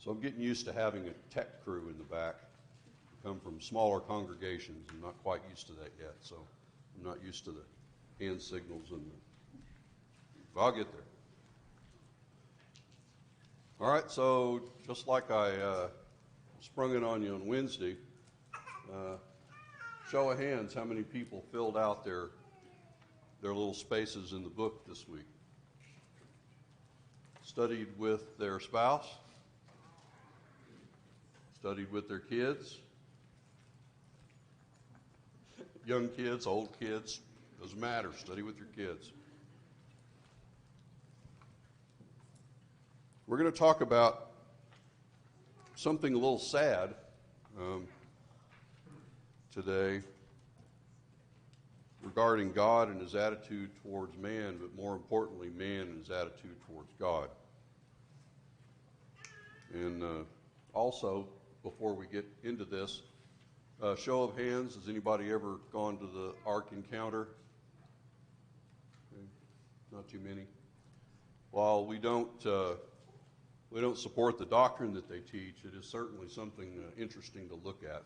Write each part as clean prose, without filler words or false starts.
So I'm getting used to having a tech crew in the back. We come from smaller congregations. I'm not quite used to that yet, so I'm not used to the hand signals but I'll get there. All right, so just like I sprung it on you on Wednesday, show of hands, how many people filled out their little spaces in the book this week? Studied with their spouse? Studied with their kids? Young kids, old kids, doesn't matter. Study with your kids. We're going to talk about something a little sad today regarding God and his attitude towards man, but more importantly, man and his attitude towards God. And also, before we get into this, show of hands, has anybody ever gone to the Ark encounter? Okay. Not too many. While we don't support the doctrine that they teach, it is certainly something interesting to look at.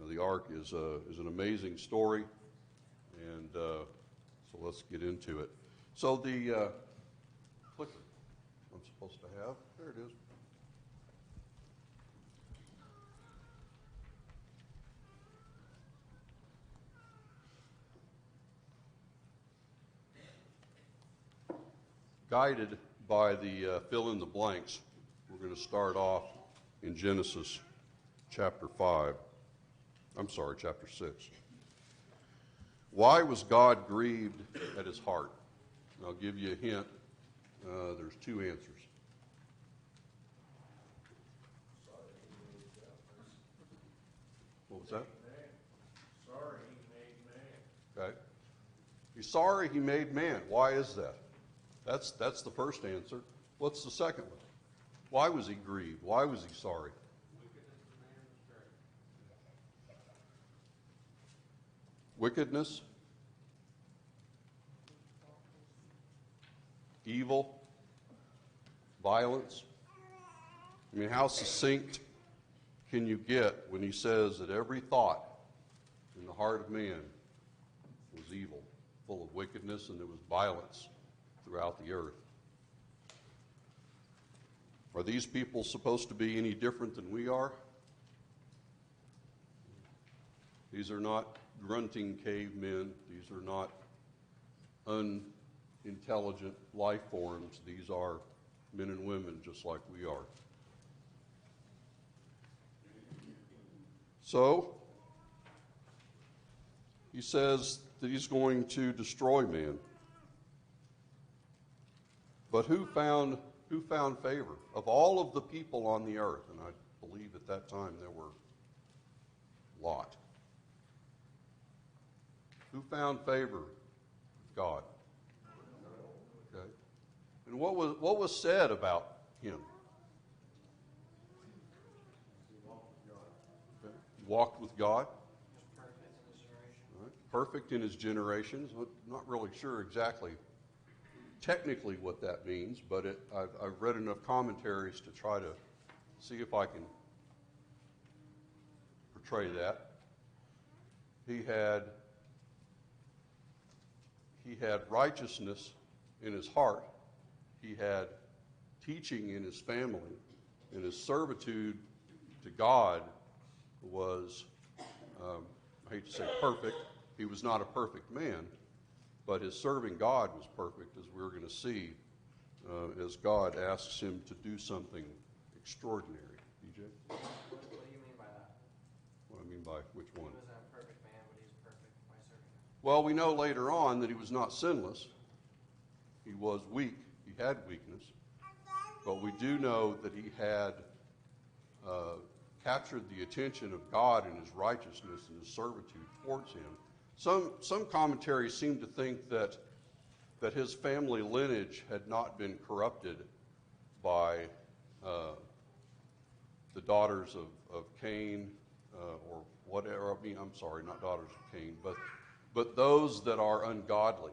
The Ark is an amazing story, and so let's get into it. So the clicker I'm supposed to have, there it is. Guided by the fill in the blanks, we're going to start off in Genesis chapter 6. Why was God grieved at his heart? And I'll give you a hint. There's two answers. What was that? Sorry he made man. Okay. He's sorry he made man. Why is that? That's the first answer. What's the second one? Why was he grieved? Why was he sorry? Wickedness, evil, violence. I mean, how succinct can you get when he says that every thought in the heart of man was evil, full of wickedness, and there was violence throughout the earth? Are these people supposed to be any different than we are? These are not grunting cavemen. These are not unintelligent life forms. These are men and women just like we are. So, he says that he's going to destroy man. But who found favor? Of all of the people on the earth, and I believe at that time there were Lot. Who found favor with God? Okay. And what was said about him? Okay. He walked with God. Perfect in his generations. I'm not really sure exactly technically what that means, but I've read enough commentaries to try to see if I can portray that. He had righteousness in his heart. He had teaching in his family, and his servitude to God was, I hate to say perfect. He was not a perfect man, but his serving God was perfect, as we're going to see, as God asks him to do something extraordinary. DJ? What do you mean by that? What I mean by which one? He wasn't a perfect man, but he's perfect by serving him. Well, we know later on that he was not sinless. He was weak. He had weakness. But we do know that he had captured the attention of God in his righteousness and his servitude towards him. Some commentaries seem to think that his family lineage had not been corrupted by the daughters of Cain or whatever. I mean, I'm sorry, not daughters of Cain, but those that are ungodly.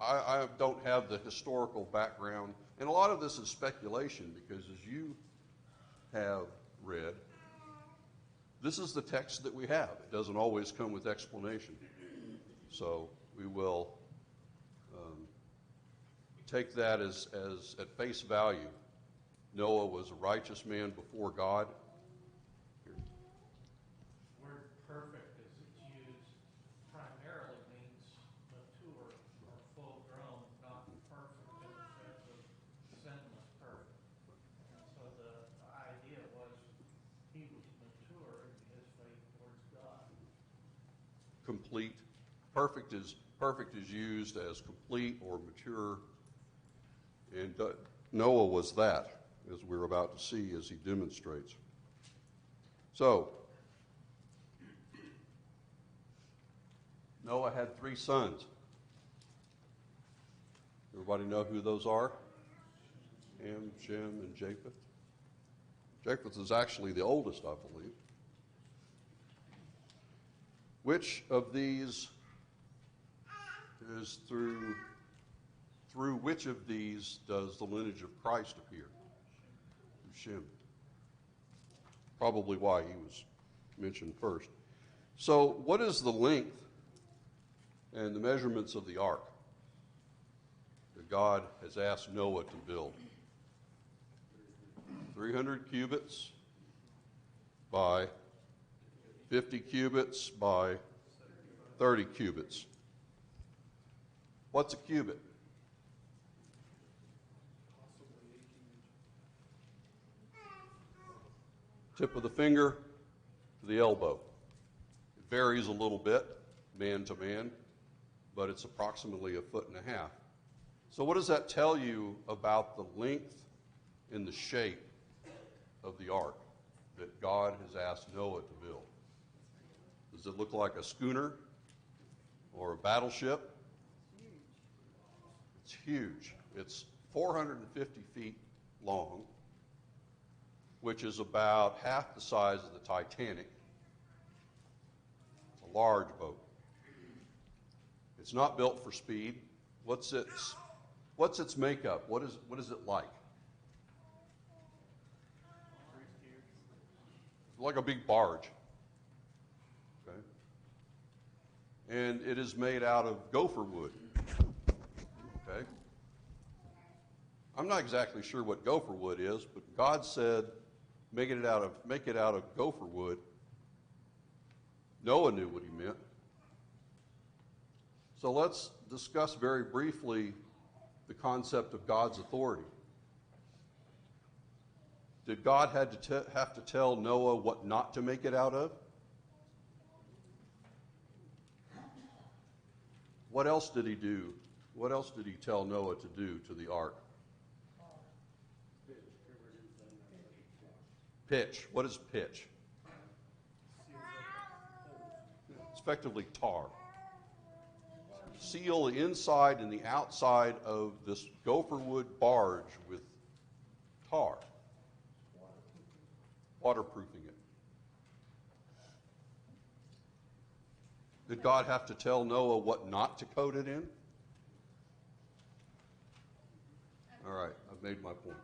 I don't have the historical background And a lot of this is speculation because, as you have read, this is the text that we have. It doesn't always come with explanation. So we will take that as at face value. Noah was a righteous man before God. Word perfect, as it's used, primarily means mature or full grown, not perfect in the sense of sinless perfect. And so the idea was he was mature in his faith towards God. Complete. Perfect is used as complete or mature. And Noah was that, as we're about to see as he demonstrates. So, Noah had 3 sons. Everybody know who those are? Ham, Shem, and Japheth. Japheth is actually the oldest, I believe. Which of these is through which of these does the lineage of Christ appear? Through Shem. Probably why he was mentioned first. So what is the length and the measurements of the ark that God has asked Noah to build? 300 cubits by 50 cubits by 30 cubits. What's a cubit? Tip of the finger to the elbow. It varies a little bit, man to man, but it's approximately 1.5 feet. So what does that tell you about the length and the shape of the ark that God has asked Noah to build? Does it look like a schooner or a battleship? It's huge. It's 450 feet long, which is about half the size of the Titanic. It's a large boat. It's not built for speed. What's its makeup? What is it like? It's like a big barge. Okay. And it is made out of gopher wood. Okay. I'm not exactly sure what gopher wood is, but God said, make it out of gopher wood. Noah knew what he meant. So let's discuss very briefly the concept of God's authority. Did God have to tell Noah what not to make it out of? What else did he do? What else did he tell Noah to do to the ark? Pitch. What is pitch? It's effectively tar. Seal the inside and the outside of this gopher wood barge with tar. Waterproofing it. Did God have to tell Noah what not to coat it in? All right, I've made my point.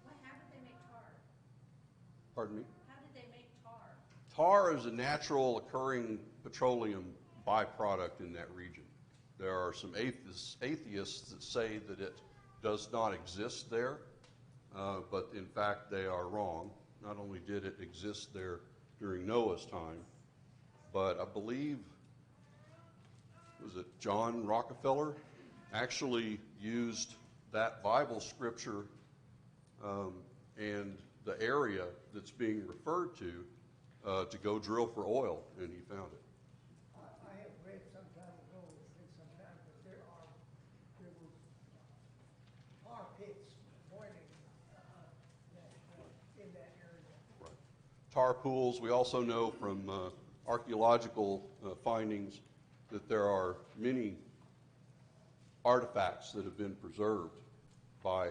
How did they make tar? Pardon me? How did they make tar? Tar is a natural occurring petroleum byproduct in that region. There are some atheists that say that it does not exist there, but in fact they are wrong. Not only did it exist there during Noah's time, but I believe, was it John Rockefeller, actually used that Bible scripture and the area that's being referred to go drill for oil, and he found it. I have read some time ago, it's been some time, but there were tar pits boiling in that area. Right. Tar pools. We also know from archaeological findings that there are many artifacts that have been preserved by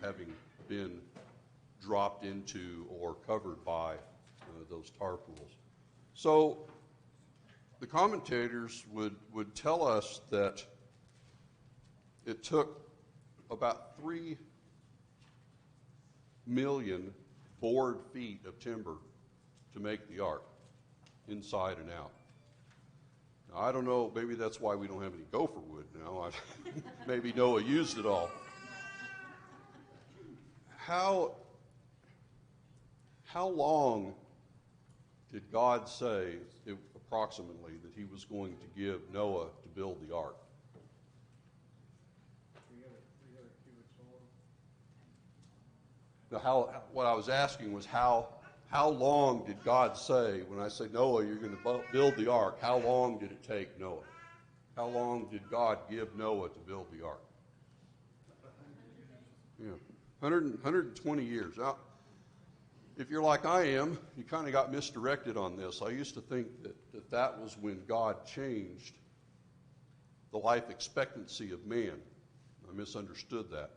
having been dropped into or covered by those tar pools. So the commentators would tell us that it took about 3 million board feet of timber to make the ark, inside and out. Now, I don't know, maybe that's why we don't have any gopher wood now. Maybe Noah used it all. How long did God say, approximately, that he was going to give Noah to build the ark? 300 cubits long. Now, what I was asking was how long did God say, when I say, Noah, you're going to build the ark, how long did it take Noah? How long did God give Noah to build the ark? Yeah, 120 years. Now, if you're like I am, you kind of got misdirected on this. I used to think that was when God changed the life expectancy of man. I misunderstood that.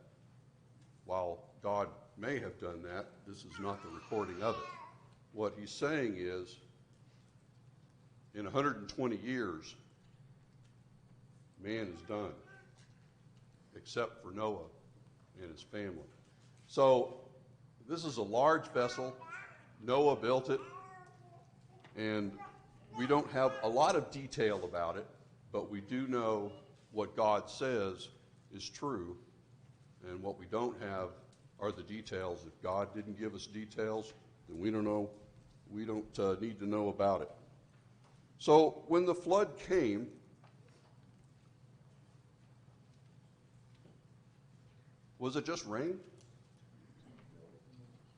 While God may have done that, this is not the recording of it. What he's saying is, in 120 years, man is done, except for Noah and his family. So, this is a large vessel. Noah built it, and we don't have a lot of detail about it, but we do know what God says is true, and what we don't have are the details. If God didn't give us details, then we don't know. We don't need to know about it. So when the flood came, was it just rain?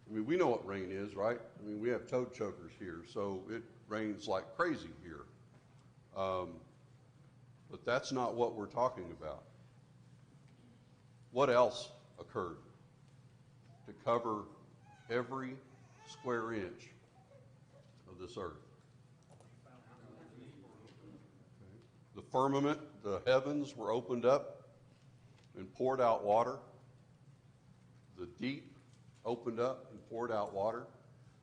I mean, we know what rain is, right? I mean, we have toad chokers here, so it rains like crazy here. But that's not what we're talking about. What else occurred to cover every square inch of this earth? The firmament, the heavens were opened up and poured out water. The deep opened up and poured out water.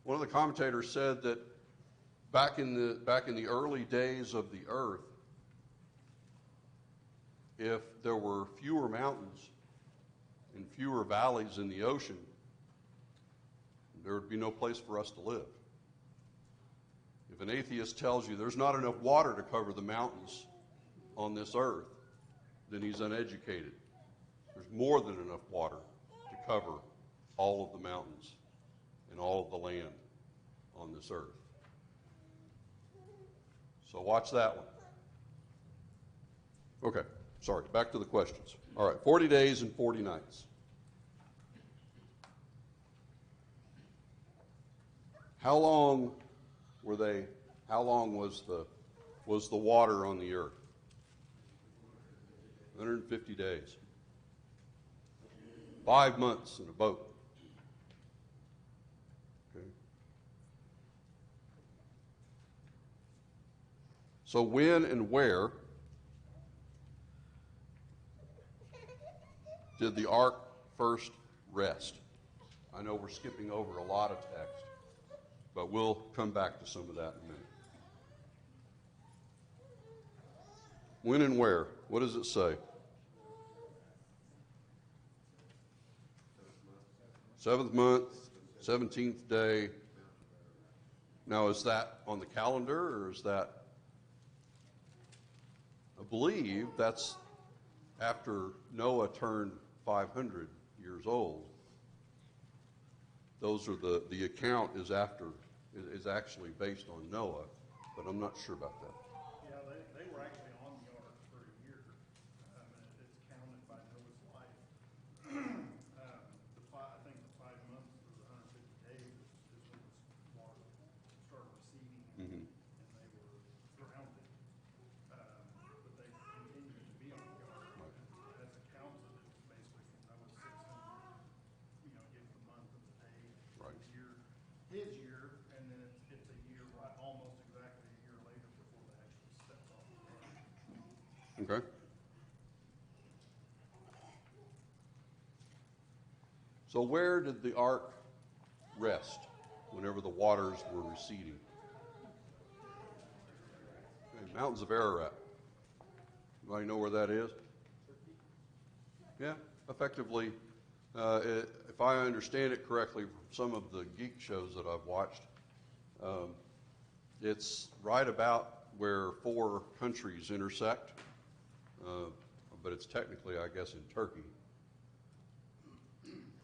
One of the commentators said that back in the early days of the earth, if there were fewer mountains and fewer valleys in the ocean, there would be no place for us to live. If an atheist tells you there's not enough water to cover the mountains on this earth, then he's uneducated. There's more than enough water to cover all of the mountains and all of the land on this earth. So watch that one. Okay, sorry, back to the questions. All right, 40 days and 40 nights. How long was the water on the earth? 150 days. 5 months in a boat. Okay. So when and where did the ark first rest? I know we're skipping over a lot of text, but we'll come back to some of that in a minute. When and where? What does it say? 7th month, 17th day. Now, is that on the calendar, or is that? I believe that's after Noah turned 500 years old. Those are the account is actually based on Noah, but I'm not sure about that. Yeah, they were actually on the ark for a year. It's counted by Noah's life. I think the 5 months or the 150 days is when the water started receding and they were surrounded. But they continued to be on the ark. As it counts it, it's basically from Noah's 600, give the month of the day, Right. his year, and then it's a year, right, almost exactly a year later before they actually stepped off the ark. Okay. So where did the ark rest whenever the waters were receding? Okay, Mountains of Ararat. Anybody know where that is? Yeah? Effectively, if I understand it correctly from some of the geek shows that I've watched, it's right about where 4 countries intersect, but it's technically, I guess, in Turkey.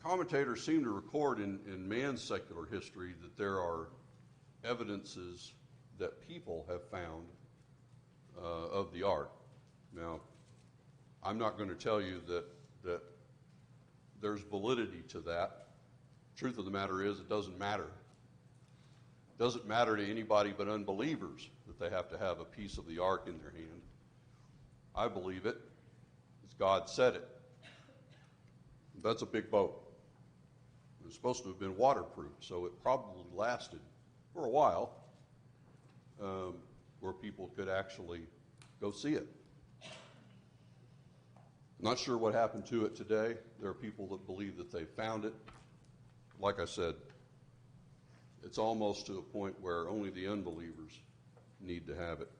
Commentators seem to record in man's secular history that there are evidences that people have found of the ark. Now, I'm not going to tell you that there's validity to that. Truth of the matter is, it doesn't matter. It doesn't matter to anybody but unbelievers that they have to have a piece of the ark in their hand. I believe it, as God said it. That's a big boat. It was supposed to have been waterproof, so it probably lasted for a while where people could actually go see it. Not sure what happened to it today. There are people that believe that they found it. Like I said, it's almost to a point where only the unbelievers need to have it.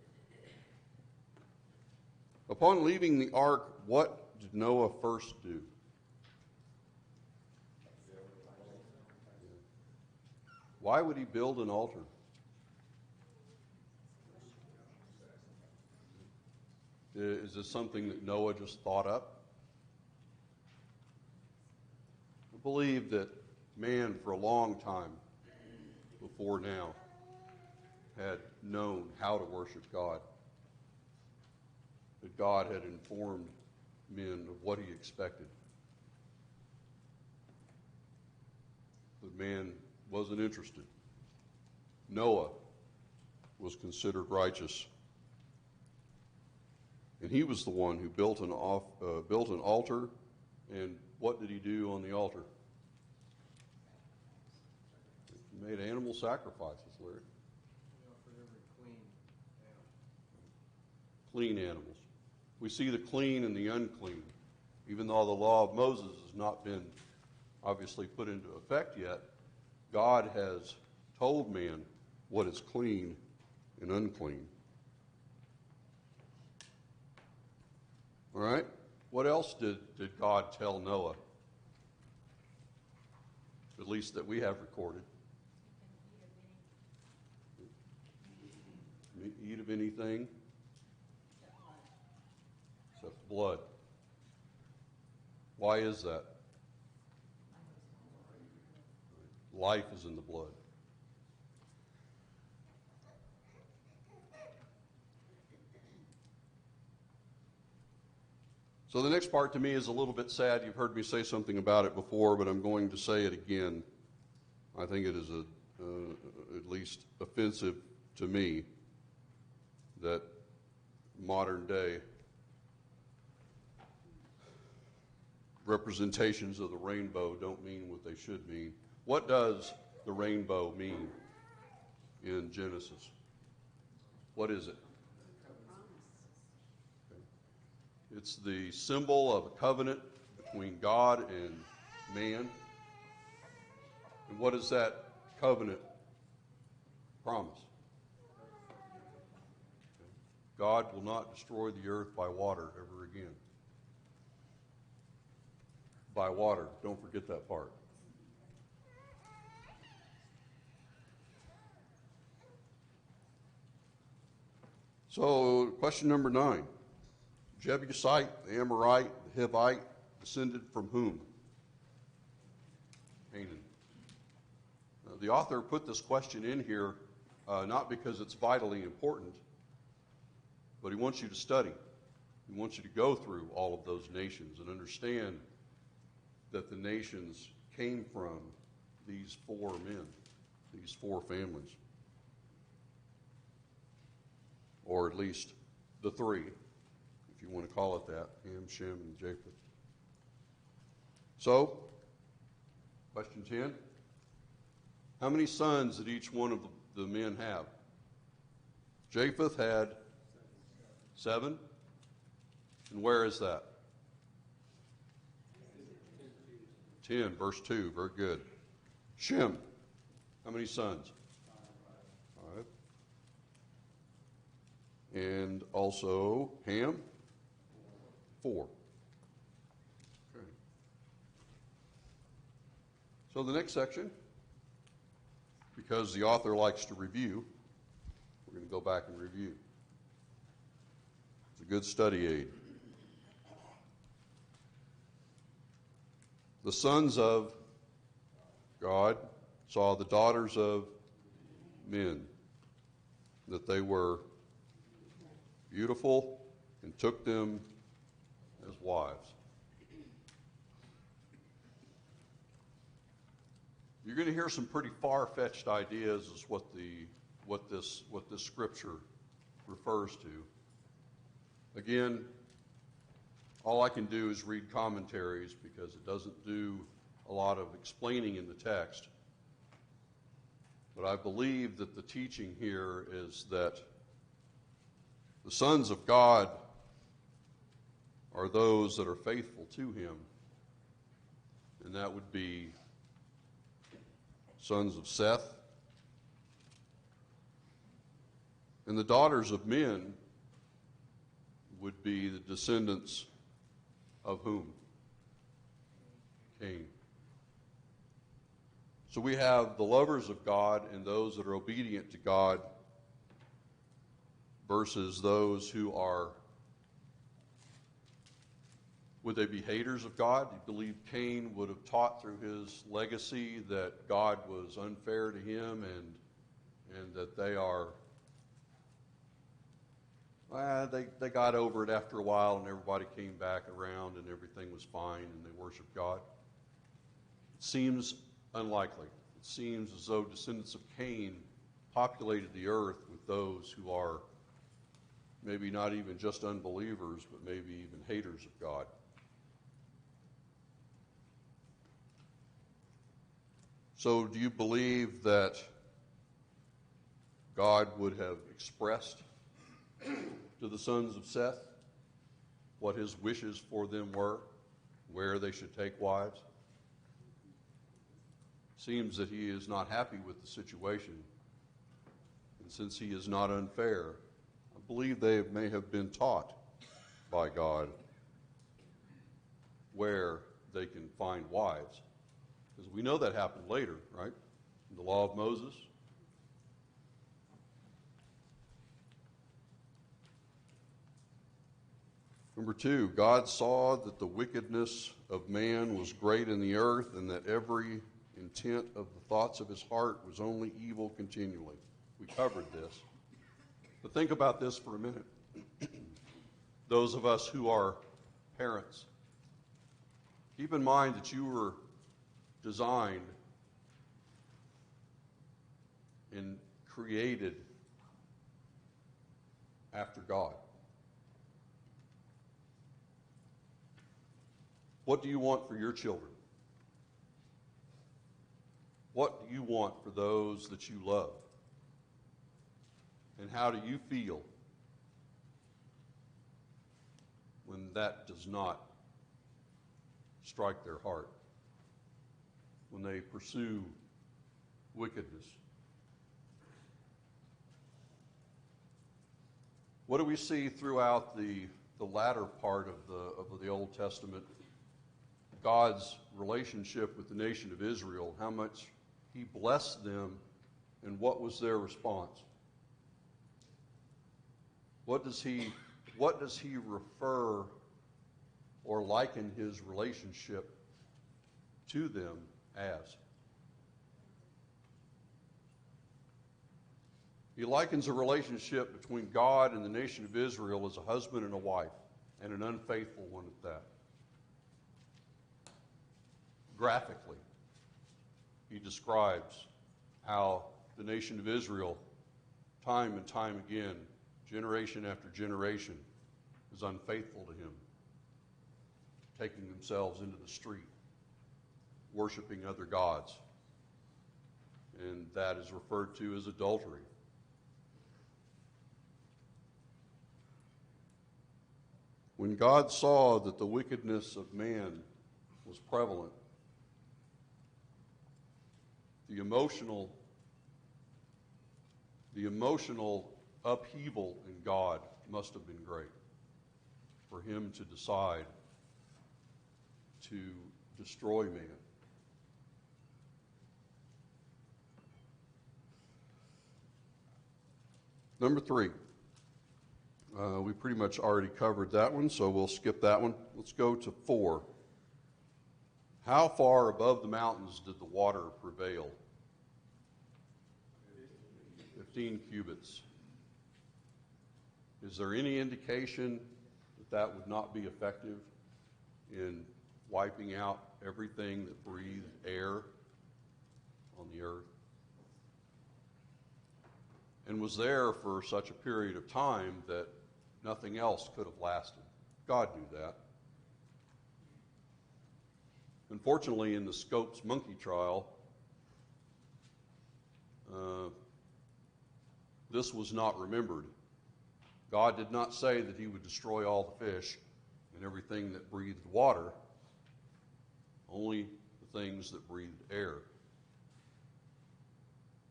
Upon leaving the ark, what did Noah first do? Why would he build an altar? Is this something that Noah just thought up? I believe that man, for a long time before now, had known how to worship God. That God had informed men of what he expected. But man wasn't interested. Noah was considered righteous. And he was the one who built an altar. And what did he do on the altar? He made animal sacrifices, Larry. For every Clean animals. We see the clean and the unclean. Even though the law of Moses has not been obviously put into effect yet, God has told man what is clean and unclean. All right? What else did God tell Noah? At least that we have recorded. Eat of anything except blood. Why is that? Life is in the blood. So the next part to me is a little bit sad. You've heard me say something about it before, but I'm going to say it again. I think it is at least offensive to me that modern day representations of the rainbow don't mean what they should mean. What does the rainbow mean in Genesis? What is it? It's the symbol of a covenant between God and man. And what does that covenant promise? God will not destroy the earth by water ever again. By water. Don't forget that part. So, question number 9. Jebusite, the Amorite, the Hivite, descended from whom? Canaan. The author put this question in here not because it's vitally important, but he wants you to study. He wants you to go through all of those nations and understand that the nations came from these 4 men, these 4 families. Or at least the 3, if you want to call it that, Ham, Shem, and Japheth. So, question 10. How many sons did each one of the men have? Japheth had 7. And where is that? 10, verse 2. Very good. Shem, how many sons? 5. And also Ham? 4. Okay. So the next section, because the author likes to review, we're going to go back and review. It's a good study aid. The sons of God saw the daughters of men, that they were beautiful, and took them as wives. You're going to hear some pretty far-fetched ideas as what this scripture refers to. Again, all I can do is read commentaries because it doesn't do a lot of explaining in the text. But I believe that the teaching here is that the sons of God are those that are faithful to him. And that would be sons of Seth. And the daughters of men would be the descendants of whom? Cain. So we have the lovers of God and those that are obedient to God versus those who are, would they be haters of God? Do you believe Cain would have taught through his legacy that God was unfair to him and that they are, they got over it after a while and everybody came back around and everything was fine and they worshiped God? It seems unlikely. It seems as though descendants of Cain populated the earth with those who are maybe not even just unbelievers, but maybe even haters of God. So do you believe that God would have expressed to the sons of Seth what his wishes for them were, where they should take wives? Seems that he is not happy with the situation. And since he is not unfair, I believe they may have been taught by God where they can find wives. Because we know that happened later, right? In the law of Moses. Number 2, God saw that the wickedness of man was great in the earth, and that every intent of the thoughts of his heart was only evil continually. We covered this. But think about this for a minute. Those of us who are parents, keep in mind that you were designed and created after God. What do you want for your children? What do you want for those that you love? And how do you feel when that does not strike their heart? When they pursue wickedness? What do we see throughout the latter part of the Old Testament? God's relationship with the nation of Israel, how much he blessed them, and what was their response? What does he refer or liken his relationship to them as? He likens a relationship between God and the nation of Israel as a husband and a wife, and an unfaithful one at that. Graphically, he describes how the nation of Israel, time and time again, generation after generation, is unfaithful to him, taking themselves into the street, worshiping other gods, and that is referred to as adultery. When God saw that the wickedness of man was prevalent, the emotional upheaval in God must have been great for him to decide to destroy man. Number 3. We pretty much already covered that one, so we'll skip that one. Let's go to 4. How far above the mountains did the water prevail? 15 cubits. Is there any indication that that would not be effective in wiping out everything that breathed air on the earth? And was there for such a period of time that nothing else could have lasted. God knew that. Unfortunately, in the Scopes monkey trial, this was not remembered. God did not say that he would destroy all the fish and everything that breathed water, only the things that breathed air.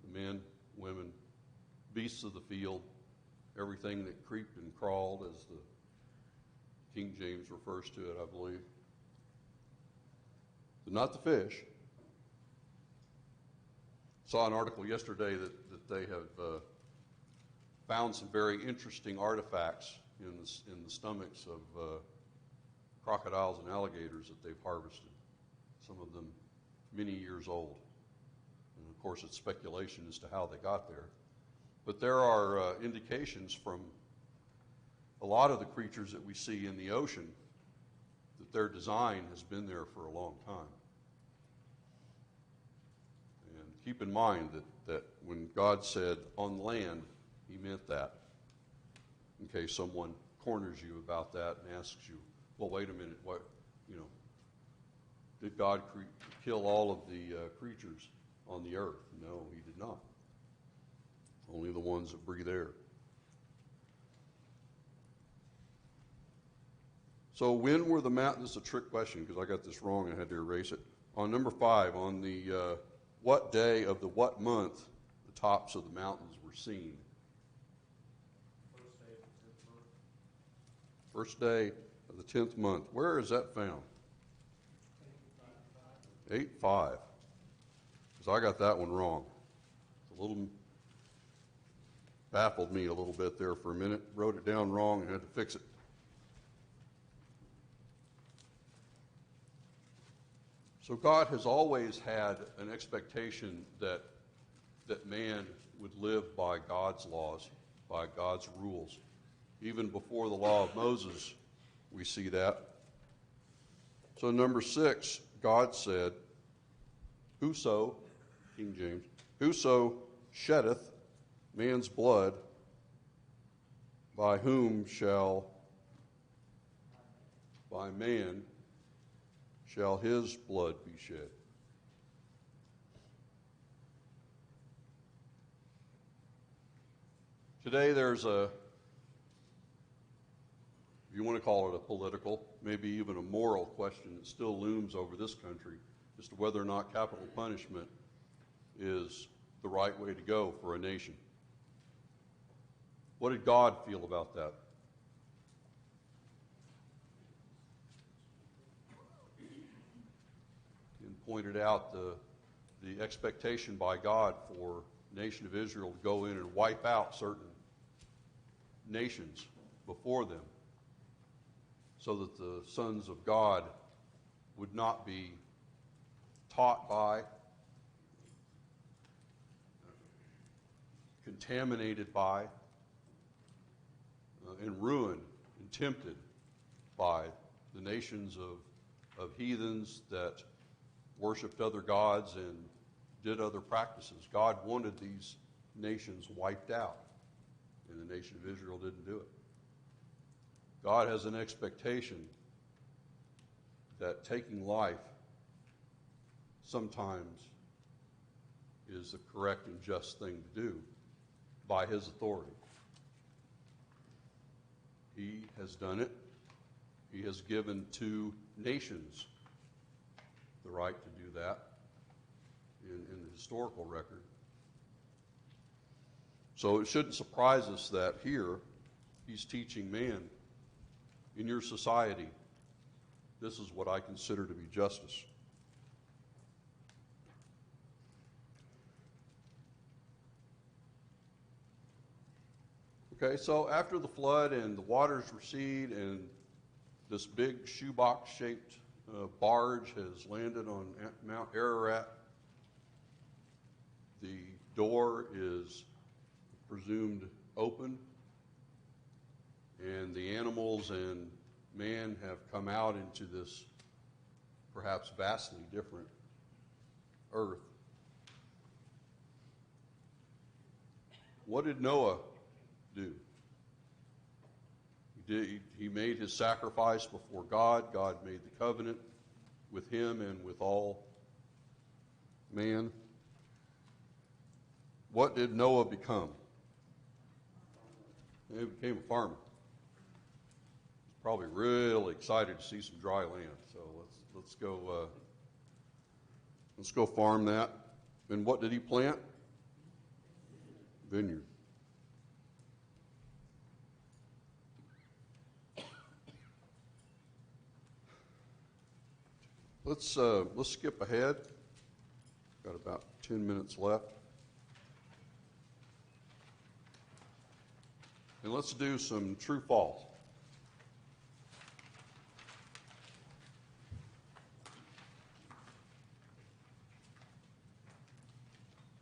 The men, women, beasts of the field, everything that creeped and crawled, as the King James refers to it, I believe. But not the fish. Saw an article yesterday that they have found some very interesting artifacts in the stomachs of crocodiles and alligators that they've harvested, some of them many years old. And of course, it's speculation as to how they got there. But there are indications from a lot of the creatures that we see in the ocean that their design has been there for a long time. And keep in mind that when God said on land, he meant that. In case someone corners you about that and asks you, well, wait a minute, what, did God kill all of the creatures on the earth? No, he did not. Only the ones that breathe air. So when were the mountains? This is a trick question because I got this wrong and I had to erase it. On number 5, on the what day of the what month the tops of the mountains were seen? First day of the 10th month. Where is that found? 8:5. Because I got that one wrong. It's a little baffled me a little bit there for a minute. Wrote it down wrong and had to fix it. So God has always had an expectation that man would live by God's laws, by God's rules. Even before the law of Moses, we see that. So number 6, God said, whoso, King James, whoso sheddeth man's blood, by man shall his blood be shed. Today there's if you want to call it a political, maybe even a moral question that still looms over this country as to whether or not capital punishment is the right way to go for a nation. What did God feel about that? And pointed out the expectation by God for the nation of Israel to go in and wipe out certain nations before them, so that the sons of God would not be taught by, contaminated by, and ruined and tempted by the nations of heathens that worshipped other gods and did other practices. God wanted these nations wiped out, and the nation of Israel didn't do it. God has an expectation that taking life sometimes is the correct and just thing to do by his authority. He has done it. He has given to nations the right to do that in the historical record. So it shouldn't surprise us that here he's teaching man, in your society, this is what I consider to be justice. Okay, so after the flood and the waters recede and this big shoebox-shaped barge has landed on Mount Ararat, the door is presumed open, and the animals and man have come out into this perhaps vastly different earth. What did Noah do? He made his sacrifice before God. God made the covenant with him and with all man. What did Noah become? He became a farmer. He's probably really excited to see some dry land. So let's go farm that. And what did he plant? Vineyard. Let's skip ahead. Got about 10 minutes left. And let's do some true false.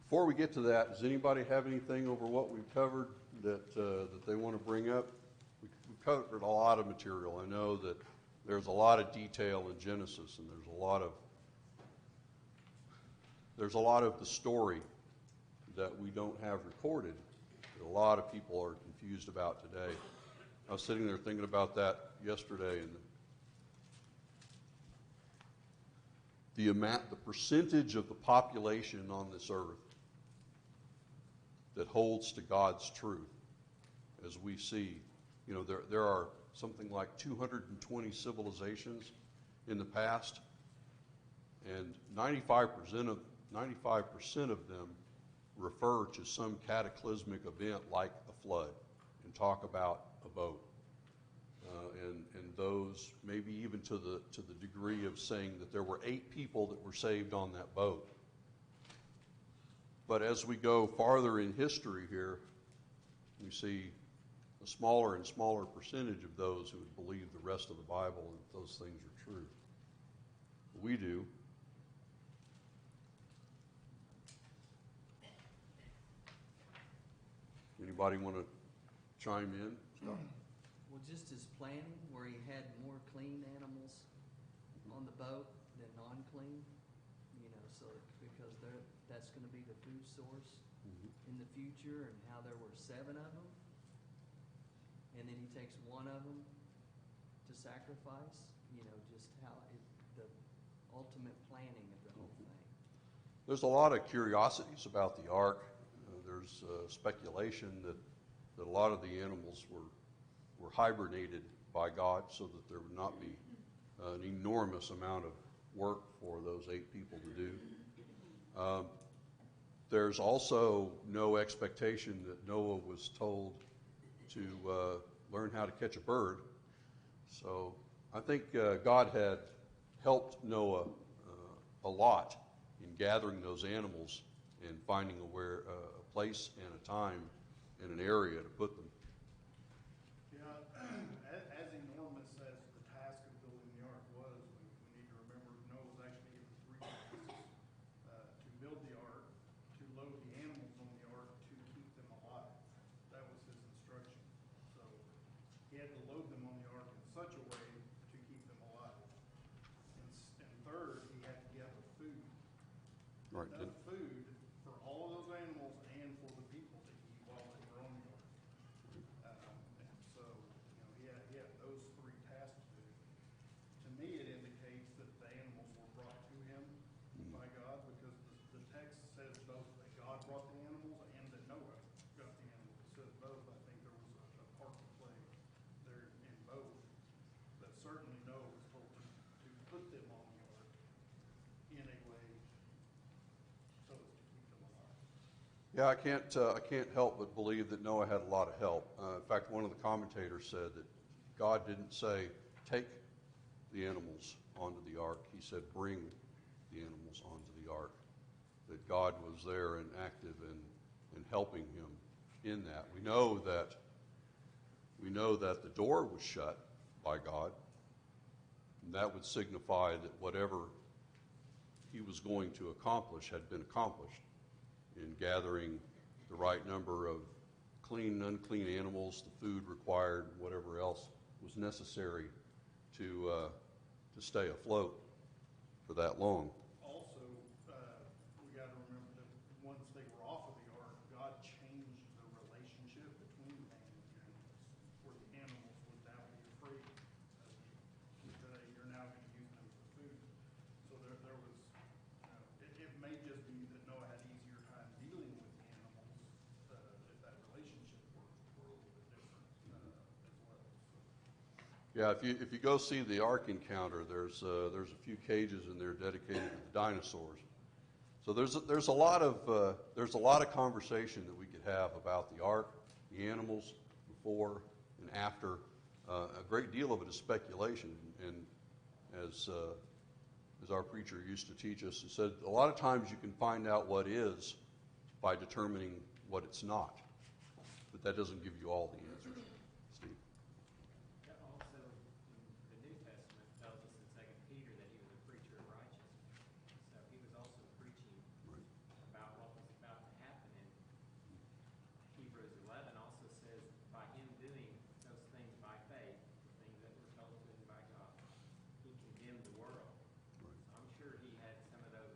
Before we get to that, does anybody have anything over what we've covered that they want to bring up? We've covered a lot of material. I know that there's a lot of detail in Genesis, and there's a lot of the story that we don't have recorded that a lot of people are confused about today. I was sitting there thinking about that yesterday, and the percentage of the population on this earth that holds to God's truth, as we see, there are something like 220 civilizations in the past, and 95% of them refer to some cataclysmic event like a flood and talk about a boat. And those maybe even to the degree of saying that there were 8 people that were saved on that boat. But as we go farther in history here, we see a smaller and smaller percentage of those who would believe the rest of the Bible and that those things are true. We do. Anybody want to chime in? Well, just his planning, where he had more clean animals on the boat than non-clean, so because that's going to be the food source in the future, and how there were 7 of them, and then he takes one of them to sacrifice, just how the ultimate planning of the whole thing. There's a lot of curiosities about the ark. There's speculation that a lot of the animals were hibernated by God so that there would not be an enormous amount of work for those 8 people to do. There's also no expectation that Noah was told to learn how to catch a bird. So I think God had helped Noah a lot in gathering those animals and finding a place and a time and an area to put them. As enormous as the task of building the ark was, we need to remember Noah was actually given 3 tasks: to build the ark, to load the animals on the ark, to keep them alive. That was his instruction. So he had to load them on the ark in such a way to keep them alive. And third, he had to gather food. Right. Enough food for all of those animals and for the people to eat while they were on the ark. And so, he had those 3 tasks to do. To me, it indicates that the animals were brought to him by God, because the text says both that God brought the animals and that Noah got the animals. It says both. I think there was a part to play there in both. But certainly Noah was told to put them on the ark in a way so as to keep them alive. Yeah, I can't help but believe that Noah had a lot of help. In fact, one of the commentators said that God didn't say, take the animals onto the ark. He said, bring the animals onto the ark. That God was there and active and helping him in that. We know that We know that the door was shut by God, and that would signify that whatever he was going to accomplish had been accomplished in gathering the right number of clean and unclean animals, the food required, whatever else was necessary to stay afloat for that long. Also, we got to remember that once they were off of the ark, God changed the relationship between man and the animals, where the animals would now be afraid of you. You're now going to use them for food. So there was, it may just be that Noah had easier time dealing with the animals if that relationship were a little bit different as well. Yeah, if you go see the Ark Encounter, there's a few cages in there dedicated to the dinosaurs. So there's a lot of conversation that we could have about the Ark, the animals before and after. A great deal of it is speculation, and as our preacher used to teach us, he said a lot of times you can find out what is by determining what it's not, but that doesn't give you all the answers. Steve. Also, the New Testament tells us in 2 Peter that he was a preacher of righteousness. So he was also preaching about what was about to happen. And Hebrews 11 also says, by him doing those things by faith, the things that were told to him by God, he condemned the world. So I'm sure he had some of those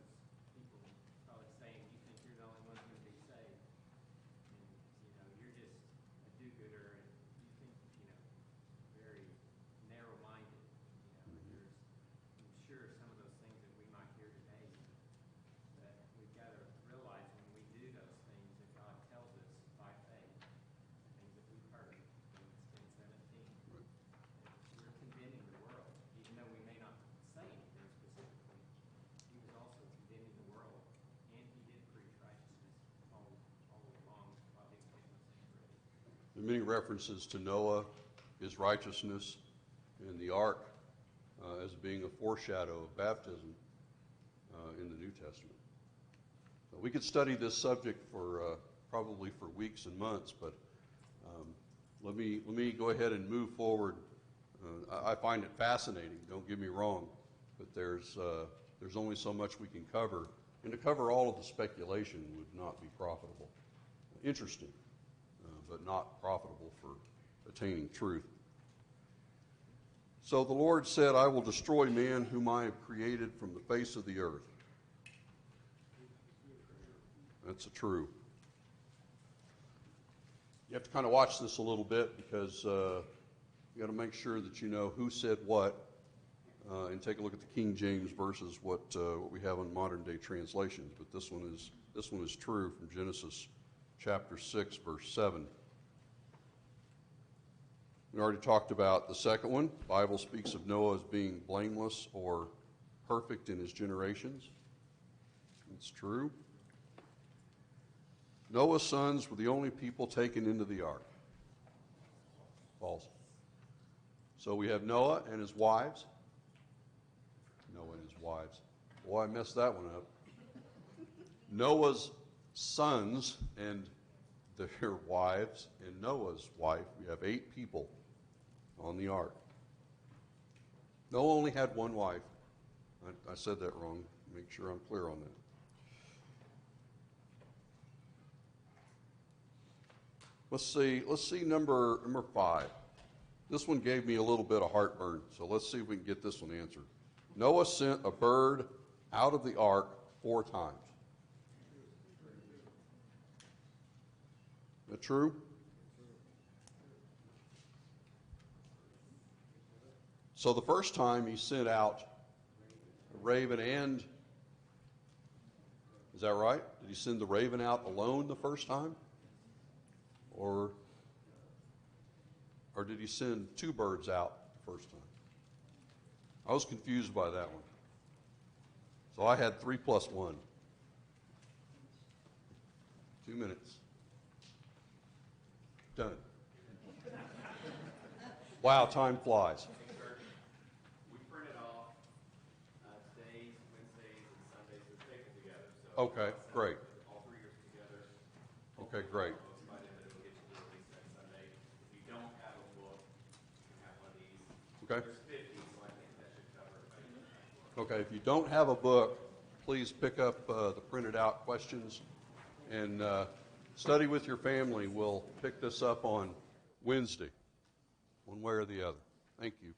people probably saying, you think you're the only one who can be saved. And, you're just a do-gooder, and you think, very narrow-minded. I'm sure some of those things that we might hear today, that we've got to realize when we do those things that God tells us by faith, the things that we've heard, Romans 10:17, we're condemning the world, even though we may not say anything specifically. He was also condemning the world, and he did preach righteousness all along while he was getting those things ready. There are many references to Noah, his righteousness, and the ark as being a foreshadow of baptism in the New Testament. So we could study this subject for probably for weeks and months, but let me go ahead and move forward. I find it fascinating. Don't get me wrong, but there's only so much we can cover, and to cover all of the speculation would not be profitable. Interesting, but not profitable for attaining truth. So the Lord said, I will destroy man whom I have created from the face of the earth. That's true. You have to kind of watch this a little bit because you got to make sure that you know who said what, and take a look at the King James versus what we have in modern day translations. But this one is true from Genesis chapter 6, verse 7. We already talked about the second one. The Bible speaks of Noah as being blameless or perfect in his generations. It's true. Noah's sons were the only people taken into the ark. False. So we have Noah and his wives. Noah and his wives. Boy, I messed that one up. Noah's sons and their wives, and Noah's wife. We have 8 people on the ark. Noah only had one wife. I said that wrong. Make sure I'm clear on that. Let's see number 5. This one gave me a little bit of heartburn, so let's see if we can get this one answered. Noah sent a bird out of the ark 4 times. Is that true? So the first time he sent out a raven and, is that right? Did he send the raven out alone the first time? Or did he send 2 birds out the first time? I was confused by that one. So I had 3 plus 1. 2 minutes. Done. Wow, time flies. We printed off days, Wednesdays, and Sundays. We're taken together. So Okay, great. all 3 years together. Okay, great. By then, it'll get you to at least that Sunday. If you don't have them, Okay? There's 50, so I think that should cover it. Okay, if you don't have a book, please pick up the printed out questions and study with your family. We'll pick this up on Wednesday, one way or the other. Thank you.